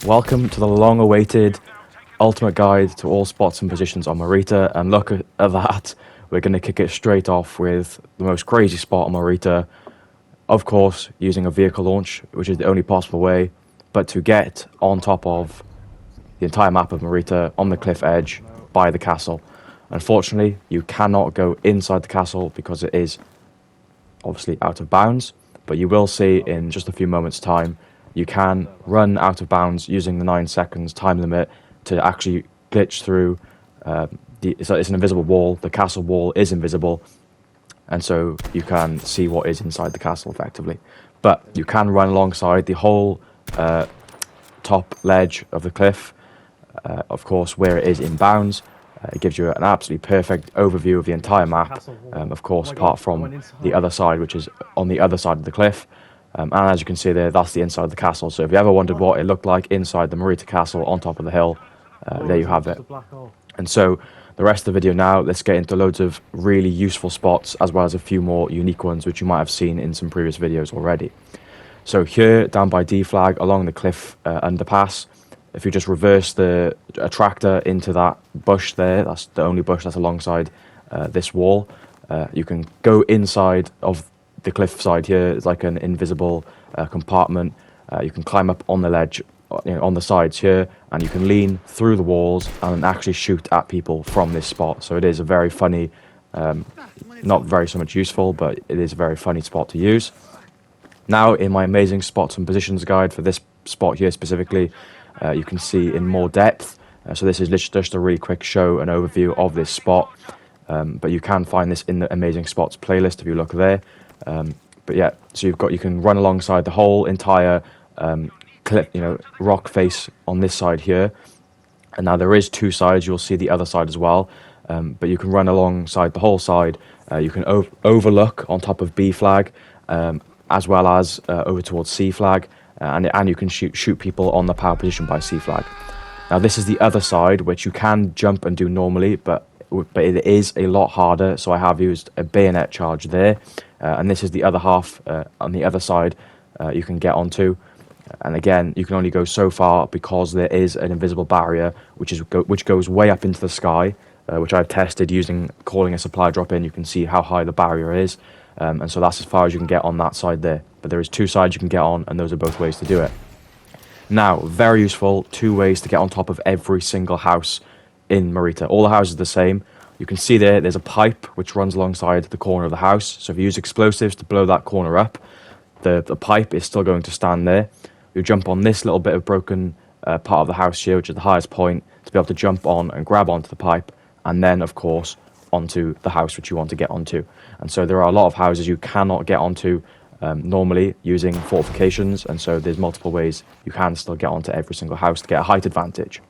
Welcome to the long-awaited ultimate guide to all spots and positions on Marita, and look at that, we're going to kick it straight off with the most crazy spot on Marita, of course using a vehicle launch, which is the only possible way, but to get on top of the entire map of Marita on the cliff edge by the castle. Unfortunately, you cannot go inside the castle because it is obviously out of bounds, but you will see in just a few moments time you can run out of bounds using the 9 seconds time limit to actually glitch through it's an invisible wall. The castle wall is invisible, and so you can see what is inside the castle effectively. But you can run alongside the whole top ledge of the cliff, of course, where it is in bounds. It gives you an absolutely perfect overview of the entire map, of course, apart from the other side, which is on the other side of the cliff. And as you can see there, that's the inside of the castle. So if you ever wondered what it looked like inside the Marita castle on top of the hill, there you have it. And so the rest of the video now, let's get into loads of really useful spots, as well as a few more unique ones, which you might have seen in some previous videos already. So here, down by D flag, along the cliff underpass, if you just reverse the tractor into that bush there, that's the only bush that's alongside this wall, you can go inside of the cliff side here. It's like an invisible compartment. You can climb up on the ledge, on the sides here, and you can lean through the walls and actually shoot at people from this spot. So it is a very funny, not very so much useful, but it is a very funny spot to use. Now, in my amazing spots and positions guide for this spot here specifically, you can see in more depth. So this is just a really quick show and overview of this spot, but you can find this in the amazing spots playlist if you look there. But yeah, so you can run alongside the whole entire cliff, rock face on this side here. And now there is 2 sides. You'll see the other side as well. But you can run alongside the whole side. You can overlook on top of B flag, as well as over towards C flag, and you can shoot people on the power position by C flag. Now this is the other side, which you can jump and do normally, but it is a lot harder. So I have used a bayonet charge there, and this is the other half on the other side you can get onto. And again, you can only go so far because there is an invisible barrier which goes way up into the sky, which I've tested using calling a supply drop in. You can see how high the barrier is, and so that's as far as you can get on that side there. But there is 2 sides you can get on, and those are both ways to do it. Now, very useful, 2 ways to get on top of every single house in Marita. All the houses are the same. You can see there's a pipe which runs alongside the corner of the house. So if you use explosives to blow that corner up, the pipe is still going to stand there. You jump on this little bit of broken part of the house here, which is the highest point, to be able to jump on and grab onto the pipe, and then, of course, onto the house which you want to get onto. And so there are a lot of houses you cannot get onto normally using fortifications, and so there's multiple ways you can still get onto every single house to get a height advantage.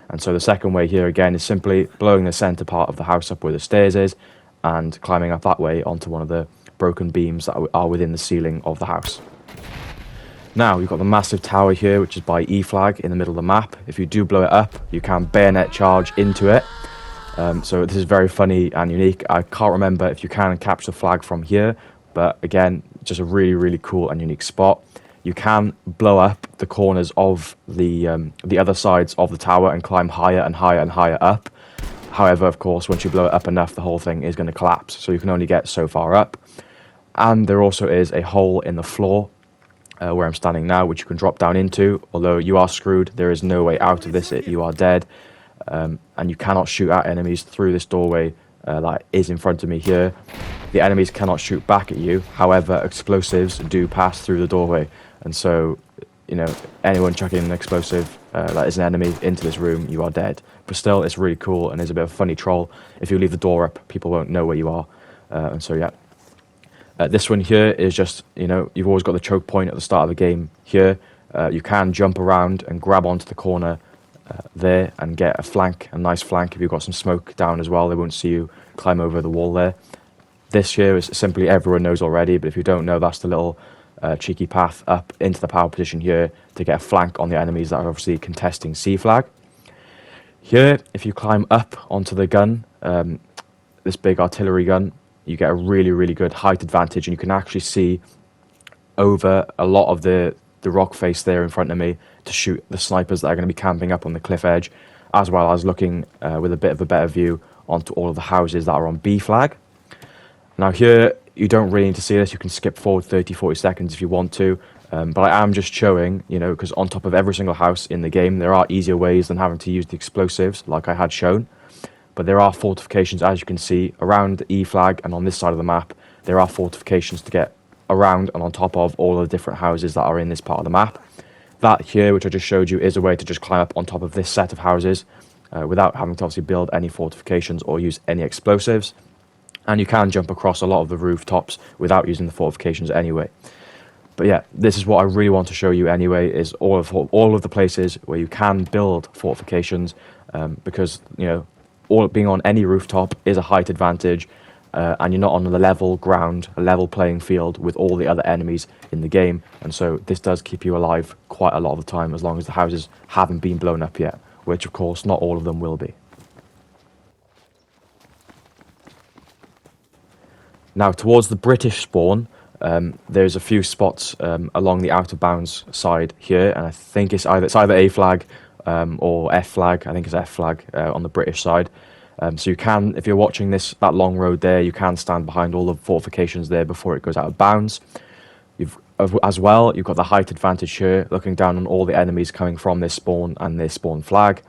And so the second way here again is simply blowing the center part of the house up where the stairs is and climbing up that way onto one of the broken beams that are within the ceiling of the house. Now we've got the massive tower here, which is by E flag in the middle of the map. If you do blow it up, you can bayonet charge into it. So this is very funny and unique. I can't remember if you can capture the flag from here, but again, just a really, really cool and unique spot. You can blow up the corners of the other sides of the tower and climb higher and higher and higher up. However, of course, once you blow it up enough, the whole thing is going to collapse. So you can only get so far up. And there also is a hole in the floor where I'm standing now, which you can drop down into. Although you are screwed, there is no way out of this. You are dead. And you cannot shoot at enemies through this doorway that is in front of me here. The enemies cannot shoot back at you. However, explosives do pass through the doorway. And so, anyone chucking an explosive that is an enemy into this room, you are dead. But still, it's really cool and is a bit of a funny troll. If you leave the door up, people won't know where you are. And so, yeah. This one here is just, you've always got the choke point at the start of the game here. You can jump around and grab onto the corner there and get a nice flank. If you've got some smoke down as well, they won't see you climb over the wall there. This here is simply everyone knows already, but if you don't know, that's the little cheeky path up into the power position here to get a flank on the enemies that are obviously contesting C flag. Here, if you climb up onto the gun, this big artillery gun, you get a really, really good height advantage, and you can actually see over a lot of the rock face there in front of me. to shoot the snipers that are going to be camping up on the cliff edge, as well as looking with a bit of a better view onto all of the houses that are on B flag. Now here, you don't really need to see this. You can skip forward 30-40 seconds if you want to. But I am just showing, you know, because on top of every single house in the game, there are easier ways than having to use the explosives like I had shown. But there are fortifications, as you can see, around the E flag and on this side of the map. There are fortifications to get around and on top of all of the different houses that are in this part of the map. That here, which I just showed you, is a way to just climb up on top of this set of houses without having to obviously build any fortifications or use any explosives. And you can jump across a lot of the rooftops without using the fortifications anyway. But yeah, this is what I really want to show you anyway, is all of the places where you can build fortifications, because, you know, all being on any rooftop is a height advantage, and you're not on the level ground, a level playing field with all the other enemies in the game. And so this does keep you alive quite a lot of the time, as long as the houses haven't been blown up yet, which of course not all of them will be. Now, towards the British spawn, there's a few spots along the out of bounds side here, and I think it's either A flag or F flag. I think it's F flag on the British side. So you can, if you're watching that long road there, you can stand behind all the fortifications there before it goes out of bounds. As well, you've got the height advantage here, looking down on all the enemies coming from this spawn and this spawn flag.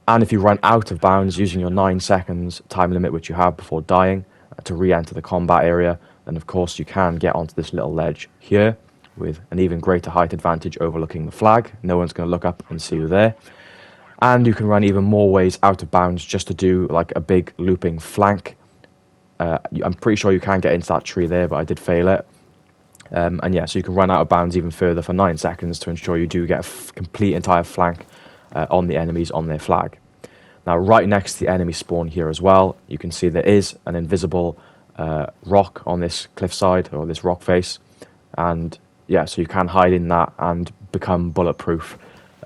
And if you run out of bounds using your 9 seconds time limit, which you have before dying, to re-enter the combat area, then of course you can get onto this little ledge here with an even greater height advantage overlooking the flag. No one's going to look up and see you there. And you can run even more ways out of bounds just to do like a big looping flank. I'm pretty sure you can get into that tree there, but I did fail it. And yeah, so you can run out of bounds even further for 9 seconds to ensure you do get a complete entire flank on the enemies on their flag. Now, right next to the enemy spawn here as well, you can see there is an invisible rock on this cliffside, or this rock face. And yeah, so you can hide in that and become bulletproof.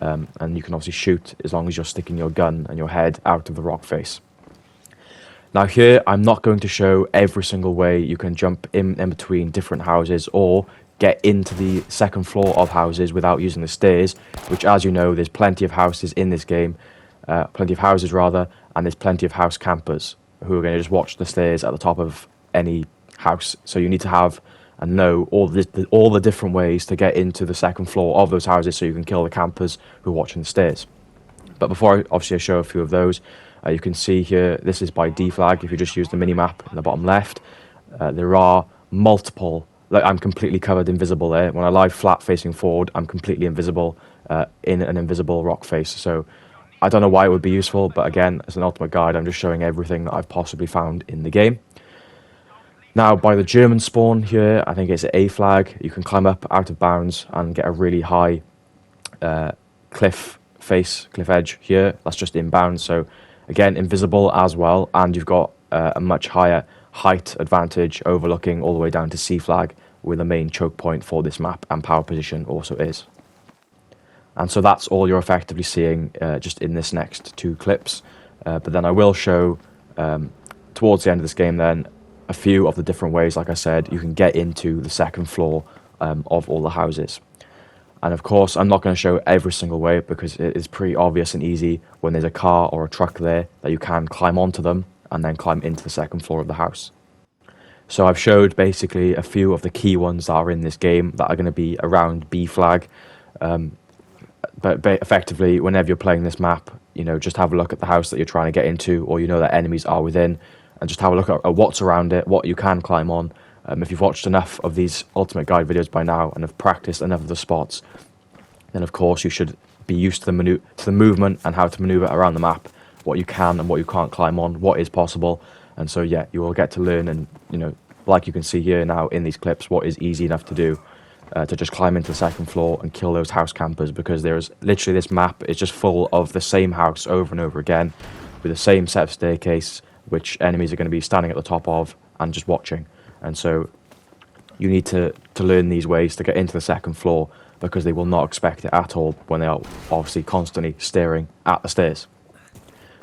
And you can obviously shoot as long as you're sticking your gun and your head out of the rock face. Now here, I'm not going to show every single way you can jump in between different houses or get into the second floor of houses without using the stairs, which, as you know, there's plenty of houses in this game. Plenty of houses rather, and there's plenty of house campers who are going to just watch the stairs at the top of any house. So you need to have and know all the different ways to get into the second floor of those houses so you can kill the campers who are watching the stairs. But before I show a few of those, you can see here, this is by D flag. If you just use the mini-map in the bottom left, there are multiple, like I'm completely covered invisible there. When I lie flat facing forward, I'm completely invisible in an invisible rock face. So I don't know why it would be useful, but again, as an ultimate guide, I'm just showing everything that I've possibly found in the game. Now, by the German spawn here, I think it's A flag. You can climb up out of bounds and get a really high cliff edge here. That's just inbound. So again, invisible as well, and you've got a much higher height advantage overlooking all the way down to C flag, where the main choke point for this map and power position also is. And so that's all you're effectively seeing just in this next 2 clips. But then I will show, towards the end of this game then, a few of the different ways, like I said, you can get into the second floor of all the houses. And of course, I'm not going to show every single way because it is pretty obvious and easy when there's a car or a truck there that you can climb onto them and then climb into the second floor of the house. So I've showed basically a few of the key ones that are in this game that are going to be around B flag. But effectively, whenever you're playing this map, you know, just have a look at the house that you're trying to get into, or you know that enemies are within, and just have a look at what's around it, what you can climb on. If you've watched enough of these Ultimate Guide videos by now and have practiced enough of the spots, then of course you should be used to the movement and how to maneuver around the map, what you can and what you can't climb on, what is possible. And so yeah, you will get to learn, and you know, like you can see here now in these clips, what is easy enough to do. To just climb into the second floor and kill those house campers, because there's literally, this map is just full of the same house over and over again with the same set of staircase, which enemies are going to be standing at the top of and just watching. And so you need to learn these ways to get into the second floor, because they will not expect it at all when they are obviously constantly staring at the stairs.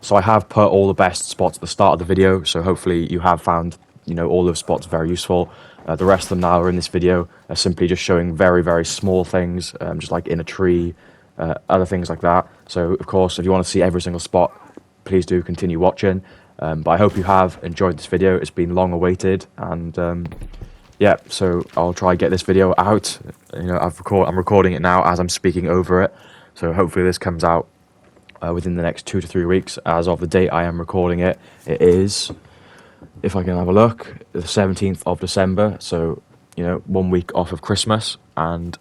So I have put all the best spots at the start of the video, so hopefully you have found, you know, all those spots very useful. The rest of them now are in this video are simply just showing very, very small things, just like in a tree, other things like that. So of course, if you want to see every single spot, please do continue watching. But I hope you have enjoyed this video. It's been long awaited, and yeah, so I'll try and get this video out. You know, I'm recording it now as I'm speaking over it, so hopefully this comes out within the next 2 to 3 weeks. As of the date I am recording it, it is, if I can have a look, the 17th of December, so, you know, 1 week off of Christmas. And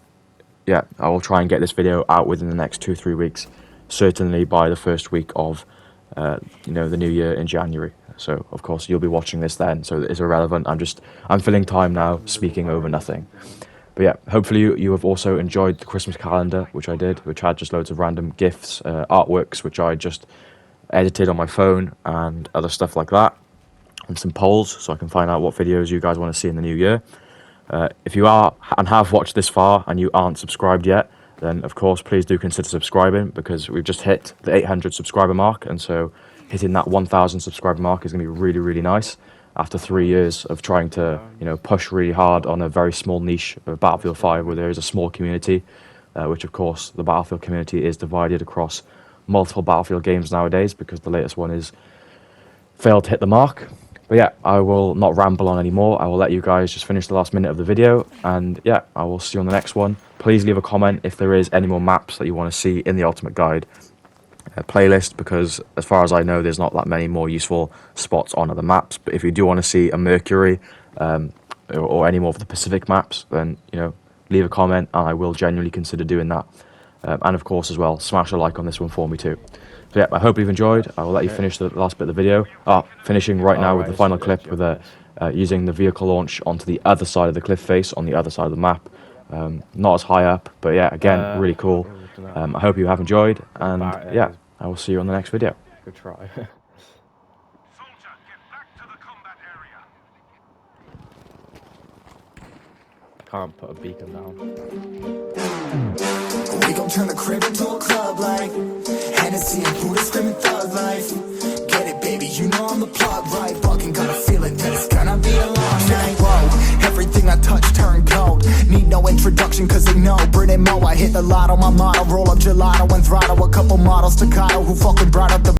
yeah, I will try and get this video out within the next 2 or 3 weeks, certainly by the first week of you know, the new year in January. So of course you'll be watching this then, so it's irrelevant. I'm filling time now, speaking over nothing. But yeah, hopefully you have also enjoyed the Christmas calendar, which I did, which had just loads of random gifts, artworks, which I just edited on my phone, and other stuff like that, and some polls, so I can find out what videos you guys want to see in the new year. If you are and have watched this far and you aren't subscribed yet, then of course please do consider subscribing, because we've just hit the 800 subscriber mark, and so hitting that 1,000 subscriber mark is going to be really, really nice after 3 years of trying to, you know, push really hard on a very small niche of Battlefield 5, where there is a small community, which of course the Battlefield community is divided across multiple Battlefield games nowadays, because the latest one is failed to hit the mark. But yeah, I will not ramble on anymore. I will let you guys just finish the last minute of the video, and yeah, I will see you on the next one. Please leave a comment if there is any more maps that you want to see in the Ultimate Guide playlist, because as far as I know, there's not that many more useful spots on other maps. But if you do want to see a Mercury or any more of the Pacific maps, then, you know, leave a comment and I will genuinely consider doing that. And of course as well, smash a like on this one for me too. So yeah, I hope you've enjoyed. I will let you finish the last bit of the video. Finishing right now with the final clip with using the vehicle launch onto the other side of the cliff face on the other side of the map. Not as high up, but yeah, again, really cool. I hope you have enjoyed, and yeah, I will see you on the next video. Good try. Soldier, get back to the combat area. Can't put a beacon down. We gon' turn the crib into a club like Hennessy and Buddha screaming thug life. Get it, baby, you know I'm the plug, right? Fucking got a feeling that it's gonna be a long night. Whoa, everything I touch turn cold. Need no introduction cause they know Brit and Mo. I hit the lotto, my motto. Roll up gelato and throttle a couple models staccato who fucking brought up the